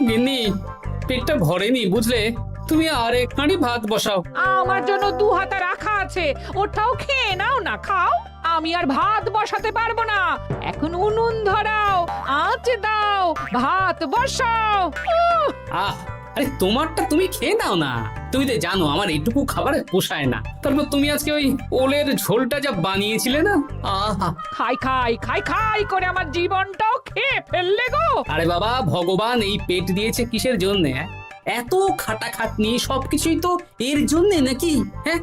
গিন্নি, পেটটা ভরেনি বুঝলে, তুমি আর এক হাঁড়ি ভাত বসাও। আমার জন্য 2 হাতা রাখা আছে, ওটাও খেয়ে নাও না, খাও। আমি আর ভাত বসাতে পারবো না, এখন উনুন ধরাও, আঁচ দাও, ভাত বসাও। আরে তোমারটা তুমি খেয়ে নাও না, তুমি তো জানো আমার এইটুকু খাবার পোষায় না। তারপর তুমি আজকে ওই ওলের ঝোলটা যা বানিয়েছিলে না, আহা, খাই খাই খাই খাই করে আমার জীবনটাও খেয়ে ফেললে গো। আরে বাবা, ভগবান এই পেট দিয়েছে কিসের জন্য? এত খাটাখাটনি, সবকিছুই তো এর জন্য নাকি? হ্যাঁ,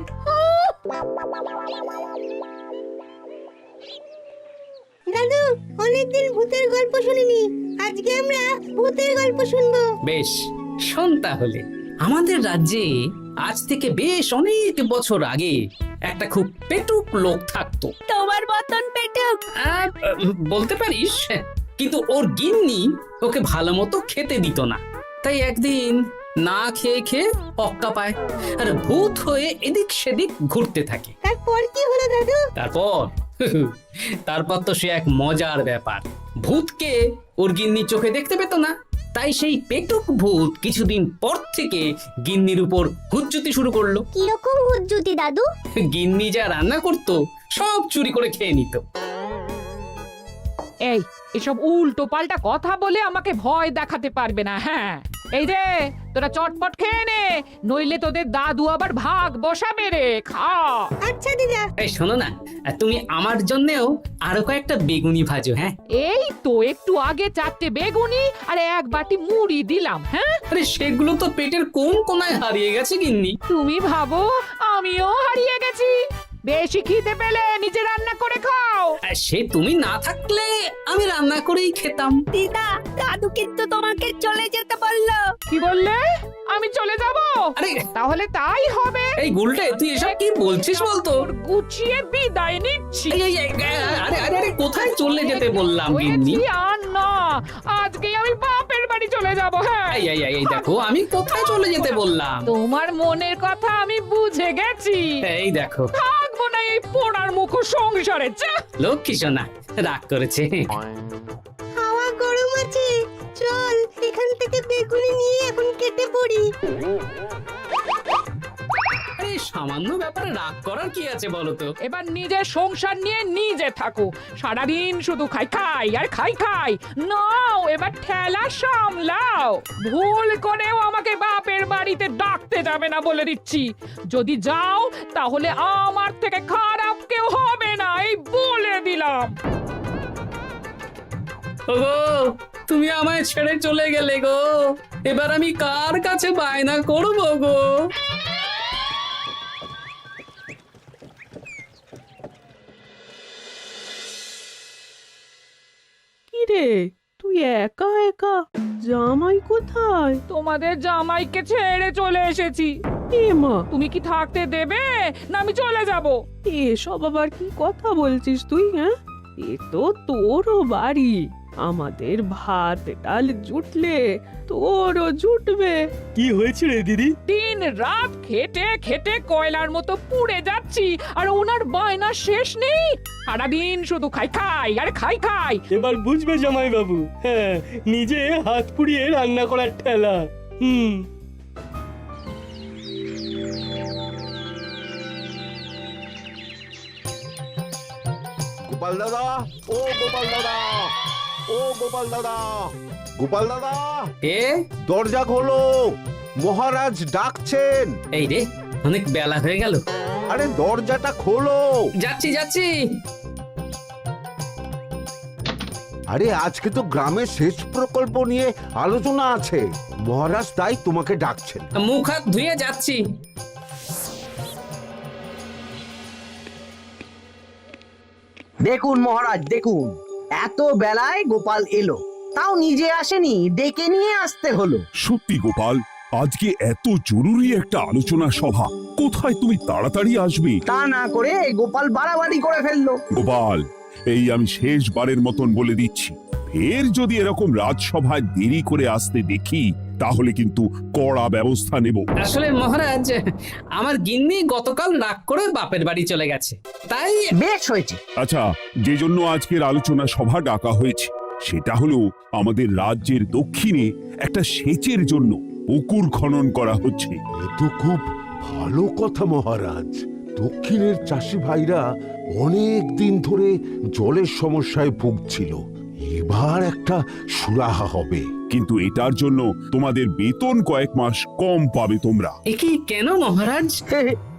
দাদু, অনেকদিন ভূতের গল্প শুনিনি, আজকে আমরা ভূতের গল্প শুনবো। বেশ, শোন তাহলে। আমাদের রাজ্যে আজ থেকে বেশ অনেক বছর আগে একটা খুব পেটুক লোক থাকতো। তোমার মতন পেটুক? বলতে পারিস, কিন্তু ওর গিন্নি ওকে ভালো মতো খেতে দিত না। তাই একদিন না খেয়ে খেয়ে অক্কা পায় আর ভূত হয়ে এদিক সেদিক ঘুরতে থাকে। তারপর কি হলো দাদু? তারপর তো সে এক মজার ব্যাপার। ভূতকে ওর গিন্নি চোখে দেখতে পেত না, তাই সেই পেটুক ভূত কিছুদিন পর থেকে গিন্নির উপর হুজ্জুতি শুরু করলো। কিরকম হুজ্জুতি দাদু? গিন্নি যা রান্না করতো সব চুরি করে খেয়ে নিত। এই এসব উল্টো পাল্টা কথা বলে আমাকে ভয় দেখাতে পারবে না। হ্যাঁ, এই যে তোরা চটপট খেয়ে নে, নইলে তোদের দাদু আবার ভাগ বসাবে রে। খা। আচ্ছা দিদা। এই শোনো না, তুমি আমার জন্যেও আরো কয়েকটা বেগুনি ভাজো। হ্যাঁ, এই তো একটু আগে 4টে বেগুনি আর 1 বাটি মুড়ি দিলাম। হ্যাঁ, আরে সেগুলো তো পেটের কোন কোনায় হারিয়ে গেছে গিন্নি। তুমি ভাবো আমিও হারিয়ে গেছি? বেশি খিদে পেলে নিজে রান্না করে খাও। আর সে তুমি না থাকলে আমি রান্না করেই খেতাম। দিদা, দাদু কিন্তু তোমাকে চলে যেতে বললো। কি বললে? আমি চলে যাব? আরে তাহলে তাই হবে। এই গুলটে, তুই এসব কি বলছিস বলতো? গুছিয়ে বিদায় নিচ্ছি। আরে আরে আরে, কোথায় চলে যেতে বললাম গিন্নি? হয়েছি আর না, আজকে আমি বাপের বাড়ি চলে যাব। হ্যাঁ, এই দেখো, আমি কোথায় চলে যেতে বললাম? তোমার মনের কথা আমি বুঝে গেছি। এই দেখো, থাকবো না এই পোড়ার মুখ সংসারে। লক্ষ্মী সোনা রাগ করেছে। হাওয়া গরম আছে, চল এখান থেকে বেগুনি নিয়ে এখন কেটে পড়ি। এই সামান্য ব্যাপারে রাগ করার কি আছে বলো তো? এবার নিজের সংসার নিয়ে নিজে থাকো, সারাদিন শুধু খাই খাই আর খাই খাই। নাও এবার ঠেলা সামলাও। ভুল করেও আমাকে বাপের বাড়িতে ডাকতে যাবে না বলে দিচ্ছি। যদি যাও তাহলে আমার থেকে খারাপ কেউ হবে না, এই বলে দিলাম। ওগো, তুমি আমায় ছেড়ে চলে গেলে গো, এবার আমি কার কাছে বায়না করবো গো? রে, তুই একা একা? জামাই কোথায়? তোমাদের জামাইকে ছেড়ে চলে এসেছি। এ মা, তুমি কি থাকতে দেবে না আমি চলে যাব? এসব আবার কি কথা বলছিস তুই? হ্যাঁ, এ তো তোরও বাড়ি। আমাদের ভাত ডাল জুটলে তোরও জুটবে। কি হয়েছে রে দিদি? দিন রাত খেটে খেটে কয়লার মতো পুড়ে যাচ্ছি, আর ওনার বায়না শেষ নেই। সারাদিন শুধু খাই খাই আর খাই খাই। এবার বুঝবে জামাই বাবু, হ্যাঁ, নিজে হাত পুড়িয়ে রান্না করার ঠেলা। গোপাল দাদা, ও গোপাল দাদা, ও গোপাল দাদা, গোপাল দাদা, এ দরজা খোলো, মহারাজ ডাকছেন। এই রে, অনেক বেলা হয়ে গেল। আরে দরজাটা খোলো। যাচ্ছি যাচ্ছি। আরে আজকে তো গ্রামের সেচ প্রকল্প নিয়ে আলোচনা আছে, মহারাজ তাই তোমাকে ডাকছেন। মুখ হাত ধুয়ে যাচ্ছি। দেখুন মহারাজ, দেখুন, এত বেলায় গোপাল এলো, তাও নিজে আসেনি, ডেকে নিয়ে আসতে হলো। সত্যি গোপাল, আজকে এত জরুরি একটা আলোচনা সভা, কোথায় তুমি তাড়াতাড়ি আসবে? তা না করে গোপাল বাড়াবাড়ি করে ফেললো। গোপাল, এই আমি শেষবারের মতন বলে দিচ্ছি, ফের যদি এরকম রাজসভায় দেরি করে আসতে দেখি, তাহলে কিন্তু কড়া ব্যবস্থা নেব। আসলে মহারাজ, আমার গিন্নি গতকাল রাগ করে বাপের বাড়ি চলে গেছে, তাই বেশ হয়েছে। আচ্ছা, যে জন্য আজকের আলোচনা সভা ডাকা হয়েছে সেটা হলো আমাদের রাজ্যের দক্ষিণে একটা সেচের জন্য পুকুর খনন করা হচ্ছে। এ তো খুব ভালো কথা মহারাজ। দক্ষিণের চাষি ভাইরা অনেক দিন ধরে জলের সমস্যায় ভুগছিল, এবার একটা সুরাহা হবে। কিন্তু এটার জন্য তোমাদের বেতন কয়েক মাস কম পাবে তোমরা। একি কেন মহারাজ?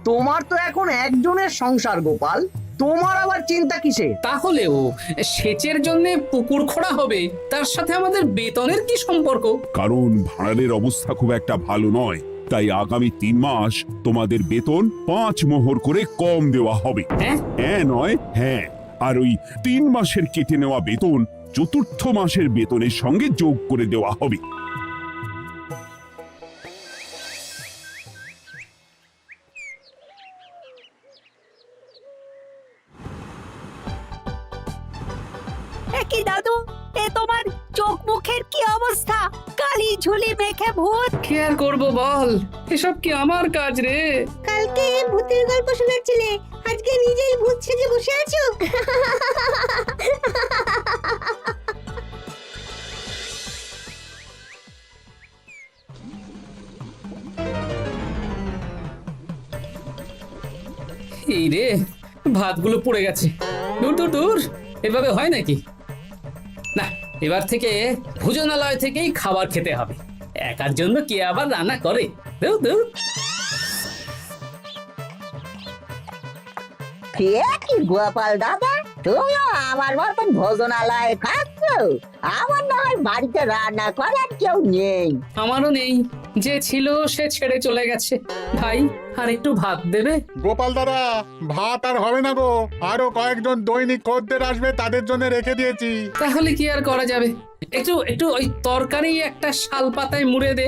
তোমার তো এখন একজনের সংসার গোপাল, তোমার আবার চিন্তা কিসে? তাহলেও সেচের জন্য পুকুর খোঁড়া হবে, তার সাথে আমাদের বেতনের কি সম্পর্ক? কারণ ভাড়ারের অবস্থা খুব একটা ভালো নয়, তাই আগামী 3 মাস তোমাদের বেতন 5 মোহর করে কম দেওয়া হবে। হ্যাঁ? হ্যাঁ নয় হ্যাঁ। আর ওই 3 মাসের কেটে নেওয়া বেতন চতুর্থ মাসের বেতনের সঙ্গে যোগ করে দেওয়া হবে। কি দাদু, এ তোমার চোখ মুখের কি অবস্থা? কালি ঝুলি মেখে ভূত। কি আর করবো বল, এসব কি আমার কাজ রে? কালকে ভূতের গল্প শোনাচ্ছিলে, আজকে নিজেই ভূত সেজে বসে আছো। এই রে, ভাতগুলো পড়ে গেছে। দূর দূর দূর, এভাবে হয় নাকি? না, এবার থেকে ভোজনালয় থেকেই খাবার খেতে হবে। একার জন্য কে আবার রান্না করে? দূর দূর। কি গোপাল দাদা, তুমিও আমার মতন ভোজনালয়ে খাচ্ছ? আমার না হয় বাড়িতে রান্না করার কেউ নেই। আমারও নেই, যে ছিল সে ছেড়ে চলে গেছে। ভাই, আর একটু ভাত দেবে? গোপাল দাদা, ভাত আর হবে না গো, আরো কয়েকজন দৈনিক খদ্দের আসবে, তাদের জন্য রেখে দিয়েছি। তাহলে কি আর করা যাবে? একটু একটু ওই তরকারি একটা শাল পাতায় মুড়ে দে,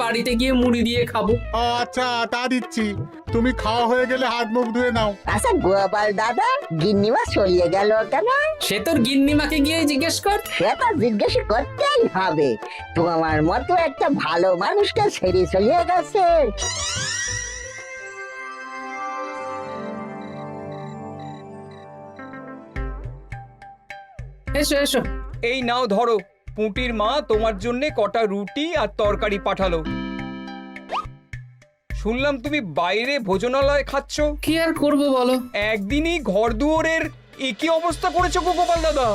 বাড়িতে গিয়ে মুড়ি দিয়ে খাবো। আচ্ছা, তা দিচ্ছি। তুমি খাওয়া হয়ে গেলে হাত মুখ ধুয়ে নাও। আচ্ছা গোপাল দাদা, গিন্নিমা চলিয়ে গেল কেন? সে তোর গিন্নিমাকে গিয়ে জিজ্ঞেস কর। সে তো জিজ্ঞেস করতেই হবে, তোমার মতো একটা ভালো মানুষকে ছেড়ে চলিয়ে গেছে। এসো এসো। এই নাও ধরো, পুঁটির মা তোমার জন্য কটা রুটি আর তরকারি পাঠালো। শুনলাম তুমি বাইরে ভোজনালয় খাচ্ছ। কি আর করবো বলো, একদিনই ঘর দুয়ারের একই অবস্থা করেছো গো গোপাল দাদা।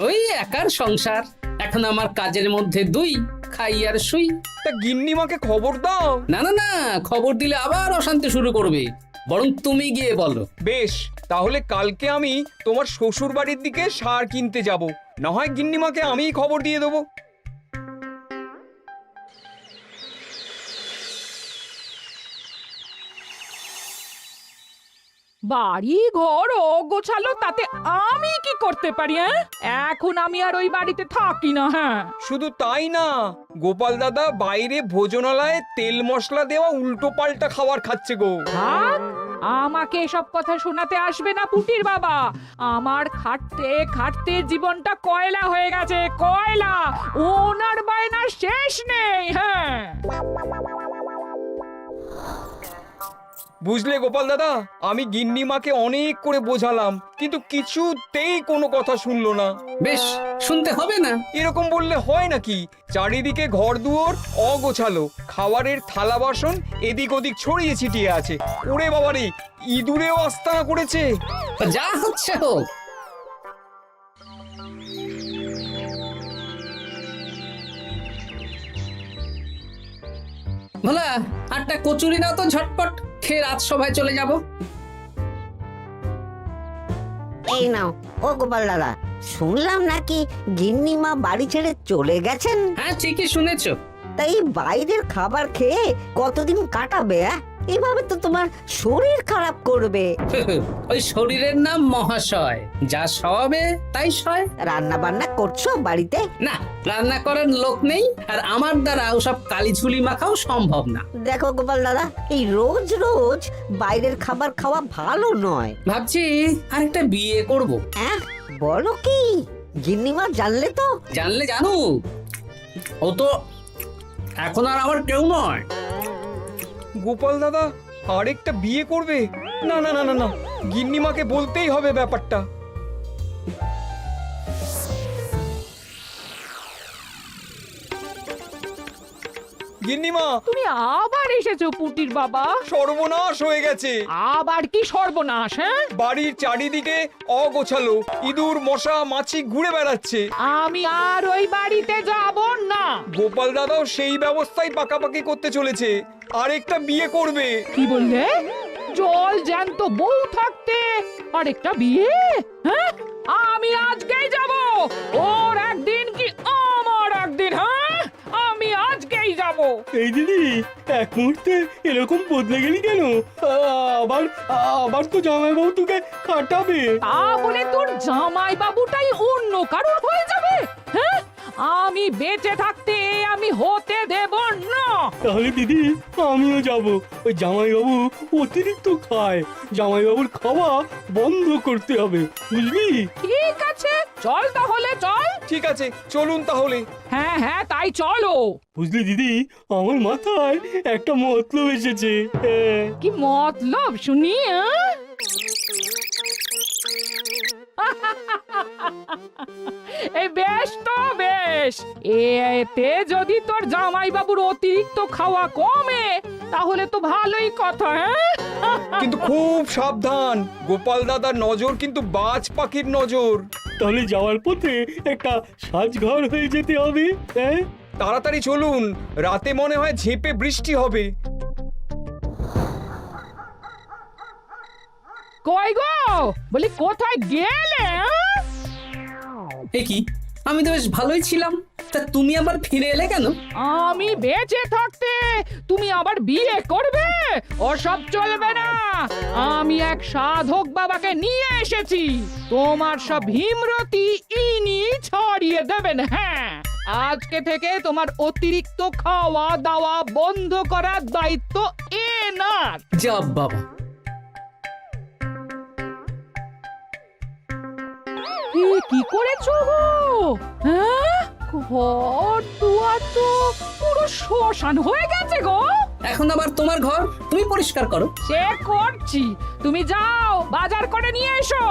ওই একার সংসার, এখন আমার কাজের মধ্যে দুই, খাই আর শুই। তা গিন্নিমাকে খবর দাও। না না না, খবর দিলে আবার অশান্তি শুরু করবে, বরং তুমি গিয়ে বলো। বেশ, তাহলে কালকে আমি তোমার শ্বশুর বাড়ির দিকে সার কিনতে যাব, না হয় গিন্নিমাকে আমিই খবর দিয়ে দেবো। বাড়ি ঘর অগোছালো, তাতে আমি কি করতে পারি? এখন আমি আর ওই বাড়িতে থাকি না। হ্যাঁ, শুধু তাই না, গোপাল দাদা বাইরে ভোজনালয়ে তেল মশলা দেওয়া উল্টো পাল্টা খাবার খাচ্ছে গো। থাক, আমাকে এসব কথা শোনাতে আসবে না পুটির বাবা। আমার খাটতে খাটতে জীবনটা কয়লা হয়ে গেছে, কয়লা। ওনার বায়নার শেষ নেই। হ্যাঁ, বুঝলে গোপাল দাদা, আমি গিন্নিমাকে অনেক করে বোঝালাম, কিন্তু কিছুতেই কোনো কথা শুনলো না। বেশ, শুনতে হবে না। এরকম বললে হয় নাকি? চারিদিকে ঘর দুয়ার অগোছালো, খাবারের থালা বাসন এদিক ওদিক ছড়িয়ে ছিটিয়ে আছে। ওরে বাবারে, ইঁদুরেও আস্তানা করেছে। যা হচ্ছে হোক। ভোলা, আটটা কচুরি দাও তো ঝটপট, খেয়ে রাত সভায় চলে যাব। এই নাও। ও গোপাল দাদা, শুনলাম নাকি গিন্নিমা বাড়ি ছেড়ে চলে গেছেন? হ্যাঁ, ঠিকই শুনেছো। তাই বাইরের খাবার খেয়ে কতদিন কাটাবে? এভাবে তো তোমার শরীর খারাপ করবে। ওই শরীরের নাম মহাশয়, যা সবে তাই সয়। রান্না বান্না করছো বাড়িতে? না, রান্না করার লোক নেই, আর আমার দ্বারা ওসব কালিঝুলি মাখাও সম্ভব না। দেখো গোপাল দাদা, এই রোজ রোজ বাইরের খাবার খাওয়া ভালো নয়। ভাবছি আরেকটা বিয়ে করব। হ্যাঁ, বলো কি? গিন্নিমা জানলে তো? জানলে জানো, ও তো এখন আর আমার কেউ নয়। গোপাল দাদা আরেকটা বিয়ে করবে? না না না না না, গিন্নিমাকে বলতেই হবে ব্যাপারটা। গিন্নিমা, তুমি আবার এসেছো পুটির বাবা। সর্বনাশ হয়ে গেছে। আবার কি সর্বনাশ? হ্যাঁ, বাড়ির চারিদিকে অগোছালো, ইঁদুর মশা মাছি ঘুরে বেড়াচ্ছে। আমি আর ওই বাড়িতে যাব না। গোপাল দাদাও সেই ব্যবস্থাই পাকাপাকি করতে চলেছে, আরেকটা বিয়ে করবে। কি বললে? জল জ্যান্ত বউ থাকতে আরেকটা বিয়ে? হ্যাঁ, আমি আজকেই যাব। ওর একদিন কি আমার একদিন? হ্যাঁ, আমি আজকেই যাব। এই দিদি, এক মুহূর্তে এরকম বদলে গেলি কেন? আবার আবার তো জামাইবাবু তোকে কাটাবে। তা বলে তোর জামাই বাবুটাই অন্য কারোর হয়ে যাবে? হ্যাঁ, আমি বেঁচে থাকতে আমি হতে দেব না। তাহলে দিদি আমিও যাব। ওই জামাইবাবু অতিরিক্ত খায়, জামাইবাবুর খাওয়া বন্ধ করতে হবে, বুঝলি? ঠিক আছে, চল তাহলে চল। ঠিক আছে, চলুন তাহলে। হ্যাঁ হ্যাঁ, তাই চলো। বুঝলি দিদি, আমার মাথায় একটা মতলব এসেছে। হ্যাঁ। কি মতলব শুনি? এই বেশ তো বেশ, এতে যদি তোর জামাই বাবুর অতিরিক্ত খাওয়া কমে তাহলে তো ভালোই কথা। হ্যাঁ, কিন্তু খুব সাবধান, গোপাল দাদার নজর কিন্তু বাজ পাখির নজর। তাহলে যাওয়ার পথে একটা সাজঘর হয়ে যেতে হবে। হ্যাঁ, তাড়াতাড়ি চলুন, রাতে মনে হয় ঝেঁপে বৃষ্টি হবে। কই গো, বলি কোথায় গেলে? এ কি, আমি তো বেশ ভালোই ছিলাম, তা তুমি আবার ফিরে এলে কেন? আমি বেঁচে থাকতে তুমি আবার বিয়ে করবে? ওসব চলবে না। আমি এক সাধক বাবাকে নিয়ে এসেছি, তোমার সব ভীমরতি ইনি ছড়িয়ে দেবেন। হ্যাঁ, আজকে থেকে তোমার অতিরিক্ত খাওয়া দাওয়া বন্ধ করার দায়িত্ব এনার। যা বাবা, কি করেছো গো? হ্যাঁ, ঘর দুয়ার তো পুরো শ্মশান হয়ে গেছে গো। এখন আবার তোমার ঘর তুমি পরিষ্কার করো। সে করছি, তুমি যাও বাজার করে নিয়ে এসো।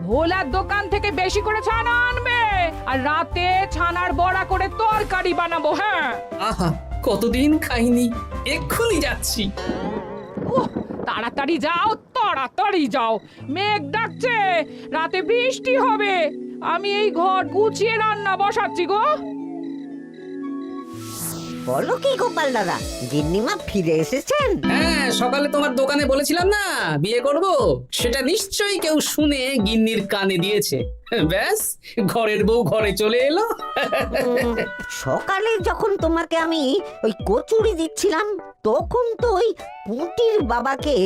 ভোলার দোকান থেকে বেশি করে ছানা আনবে, আর রাতে ছানার বড়া করে তরকারি বানাবো। হ্যাঁ, আহা, কতদিন খাইনি, এক্ষুনি যাচ্ছি। উহ, তাড়াতাড়ি যাও, তাড়াতাড়ি যাও। মেঘ ডাকছে, রাতে বৃষ্টি হবে। আমি এই ঘর গুছিয়ে রান্না বসাচ্ছি গো। বলো কি গোপাল দাদা, গিন্নিমা ফিরে এসেছেন? হ্যাঁ, সকালে তোমার দোকানে বলেছিলাম না বিয়ে করব, সেটা নিশ্চয়ই কেউ শুনে গিন্নির কানে দিয়েছে। ব্যাস, ঘরের বউ ঘরে চলে এলো। সকালে যখন তোমাকে আমি ওই কচুরি দিচ্ছিলাম, তখন তো ওই পুটির বাবাকে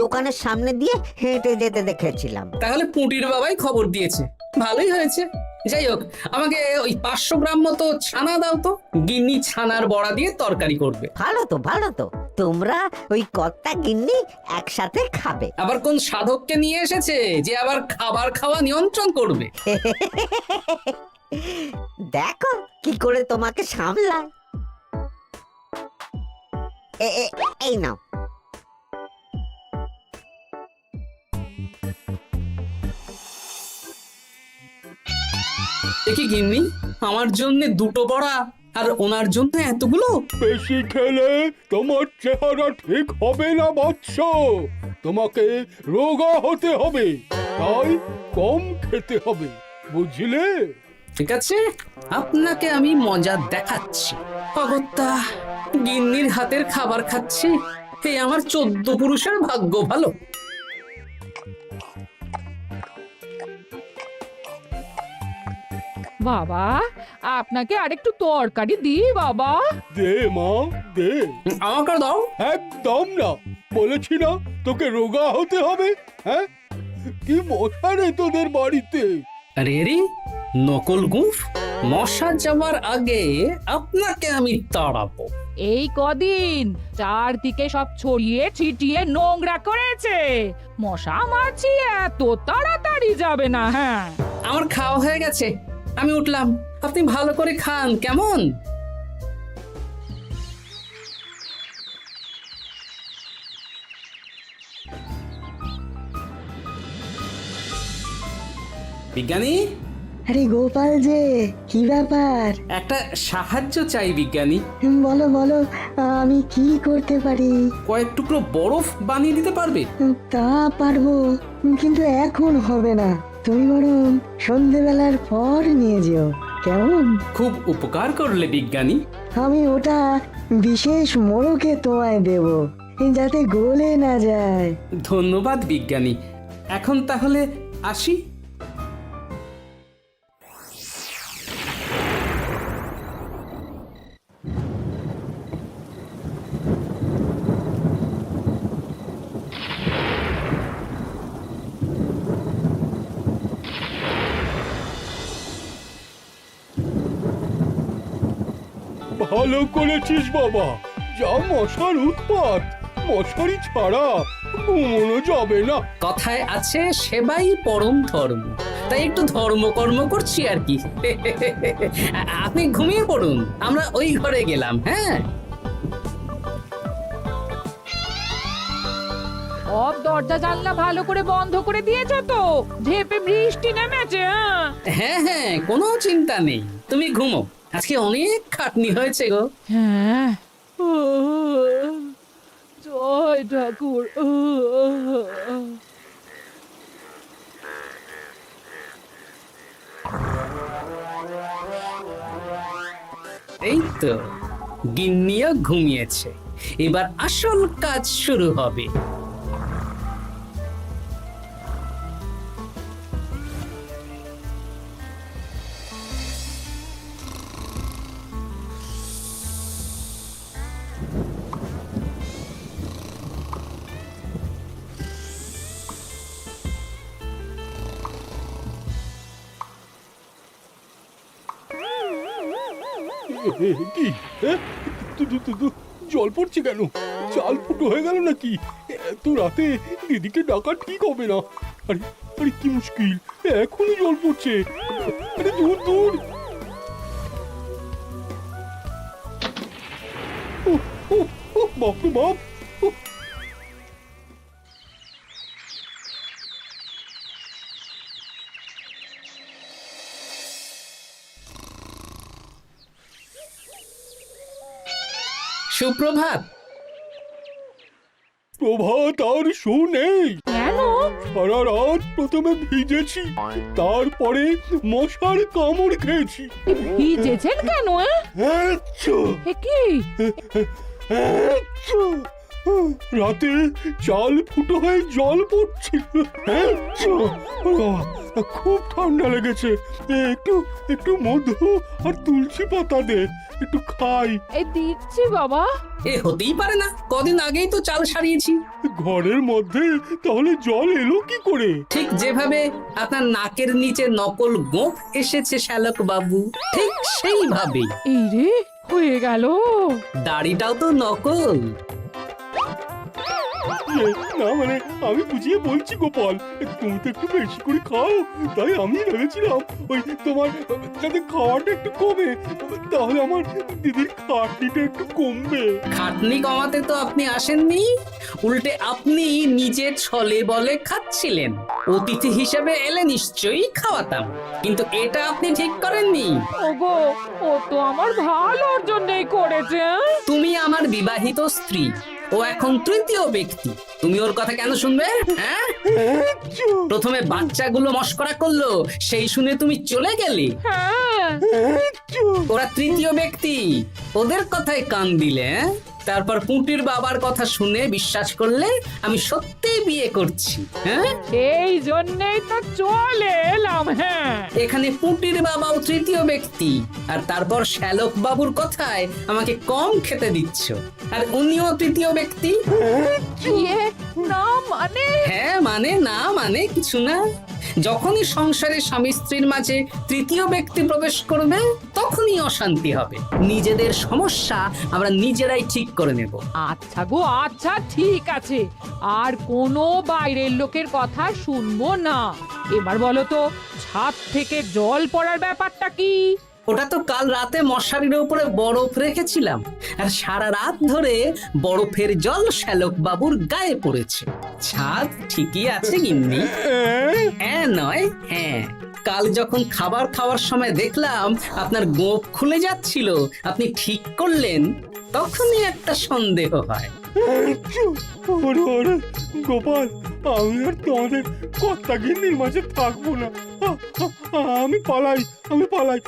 দোকানের সামনে দিয়ে হেঁটে যেতে দেখেছিলাম। তাহলে পুঁটির বাবাই খবর দিয়েছে, ভালোই হয়েছে। যাই হোক, আমাকে ওই 500 গ্রাম মতো ছানা দাও তো, গিন্নি ছানার বড়া দিয়ে তরকারি করবে। ভালো তো, ভালো তো, তোমরা ওই কর্তা গিন্নি একসাথে খাবে। আবার কোন সাধককে নিয়ে এসেছে যে আবার খাবার খাওয়া নিয়ন্ত্রণ করবে? দেখো কি করে তোমাকে সামলায়। এই নাও। দেখি গিন্নি, আমার জন্য দুটো বড়া আর ওনার জন্য এতগুলো? বেশি খেলে তোমার চেহারা ঠিক হবে না বৎস, তোমাকে রোগা হতে হবে, তাই কম খেতে হবে, বুঝলে? ঠিক আছে, আপনাকে আমি মজা দেখাচ্ছি। অগত্যা গিন্নির হাতের খাবার খাচ্ছি, এই আমার 14 পুরুষের ভাগ্য ভালো। বাবা, আপনাকে আরেকটু তরকারি দিই বাবা? দে মা, দে। আমাকে দাও। একদম না, বলেছি না তোকে রোগা হতে হবে। হ্যাঁ, কি মশা রে তোদের বাড়িতে। আরে রে, নকল গুফ, মশা যাওয়ার আগে আপনাকে আমি তাড়াবো। এই কদিন চারদিকে সব ছড়িয়ে ছিটিয়ে নোংরা করেছে, মশা মাছি এত তাড়াতাড়ি যাবে না। হ্যাঁ, আমার খাওয়া হয়ে গেছে, আমি উঠলাম। আপনি ভালো করে খান, কেমন? বিজ্ঞানী, আরে গোপাল যে, কি ব্যাপার? একটা সাহায্য চাই বিজ্ঞানী। বলো বলো, আমি কি করতে পারি? কয়েক টুকরো বরফ বানিয়ে দিতে পারবে? তা পারবো, কিন্তু এখন হবে না। তুমি বরং সন্ধেবেলার পর নিয়ে যেও, কেমন? খুব উপকার করলে বিজ্ঞানী। আমি ওটা বিশেষ মোড়কে তোমায় দেব, যাতে গলে না যায়। ধন্যবাদ বিজ্ঞানী। এখন তাহলে আসি। ভালো করেছিস বাবা, যা মশার উৎপাত, মশারি ছাড়া ঘুমোনো যাবে না। কথায় আছে সেবাই পরম ধর্ম, তাই একটু ধর্মকর্ম করছি আর কি। আপনি ঘুমিয়ে পড়ুন, আমরা ওই ঘরে গেলাম। হ্যাঁ, সব দরজা জানলা ভালো করে বন্ধ করে দিয়েছো তো? ঝেপে বৃষ্টি নেমেছে। হ্যাঁ হ্যাঁ, কোনো চিন্তা নেই, তুমি ঘুমো। আজকে অনেক খাটনি হয়েছে গো। হ্যাঁ, জয় ঠাকুর। এই তো গিন্নিও ঘুমিয়েছে, এবার আসল কাজ শুরু হবে। কি জল পড়ছে কেন? চাল ফুটো হয়ে গেল নাকি? এত রাতে দিদিকে ডাকা ঠিক হবে না। আরে আরে কি মুশকিল, এখনই জল পড়ছে। আরে দূর দূর। বাপরে বাপ। সুপ্রভাত। প্রভাত আর শো নেই। কেন? সারা রাত প্রথমে ভিজেছি, তারপরে মশার কামড় খেয়েছি। ভিজেছেন কেন? এ কি? রাতে চাল ফুটো হয়ে জল পড়ছিল। খুব ঠান্ডা লেগেছে। একটু একটু মধু আর তুলসী পাতা দে, একটু খাই। এই দিচ্ছি বাবা। এ হতেই পারে না, কদিন আগেই তো চাল সারিয়েছি। ঘরের মধ্যে তাহলে জল এলো কি করে? ঠিক যেভাবে আপনার নাকের নিচে নকল গোঁফ এসেছে শ্যালক বাবু, ঠিক সেইভাবেই। এই রে, হয়ে গেল। দাড়িটাও তো নকল। না মানে আমি বুঝিয়ে বলছি গোপাল, তুমি তো একটু বেশি করে খাও, তাই আমি ভেবেছিলাম ওই তোমার যাতে খাওয়াটা একটু কমে, তাহলে আমার দিদির খাটনিটা একটু কমবে। খাটনি কমাতে তো আপনি আসেননি, উল্টে আপনি নিজের ছলে বলে খাচ্ছিলেন। অতিথি হিসেবে এলে নিশ্চয়ই খাওয়াতাম, কিন্তু এটা আপনি ঠিক করেননি। ওগো, ও তো আমার ভালোর জন্যই করেছে। তুমি আমার বিবাহিত স্ত্রী, ও এখন তৃতীয় ব্যক্তি, তুমি ওর কথা কেন শুনবে? হ্যাঁ, প্রথমে বাচ্চাগুলো মস্করা করলো, সেই শুনে তুমি চলে গেলে। হ্যাঁ, ওরা তৃতীয় ব্যক্তি, ওদের কথায় কান দিলে। তারপর পুঁটির বাবার কথা শুনে বিশ্বাস করলে আমি সত্যি বিয়ে করছি। হ্যাঁ, এই জন্যই তো চলে এলাম। হ্যাঁ, এখানে পুঁটির বাবাও তৃতীয় ব্যক্তি, আর তারপর শ্যালক বাবুর কথায় আমাকে কম খেতে দিচ্ছ, আর উনিও তৃতীয় ব্যক্তি। ইয়ে, না মানে? হ্যাঁ মানে, না মানে কিছু না। যখনই সংসারে স্বামী স্ত্রীর মাঝে তৃতীয় ব্যক্তি প্রবেশ করবে, তখনই অশান্তি হবে। নিজেদের সমস্যা আমরা নিজেরাই ঠিক করে নেব। আচ্ছা গো, আচ্ছা ঠিক আছে, আর কোনো বাইরের লোকের কথা শুনবো না। এবার বলো তো, ছাদ থেকে জল পড়ার ব্যাপারটা কি? ওটা তো কাল রাতে মশারির উপরে বরফ রেখেছিলাম, আর সারা রাত ধরে বরফের জল শ্যালক বাবুর গায়ে পড়েছে। ছাদ ঠিকই আছে গিন্নি। হ্যাঁ নয় হ্যাঁ, কাল যখন খাবার খাওয়ার সময় দেখলাম আপনার গোঁফ খুলে যাচ্ছিল, আপনি ঠিক করলেন, তখনই একটা সন্দেহ হয়। ওরে ওরে গোপাল, আমি আর তোমাদের কর্তা গিন্নির মাঝে থাকবো না। আমি পালাই, আমি পালাই।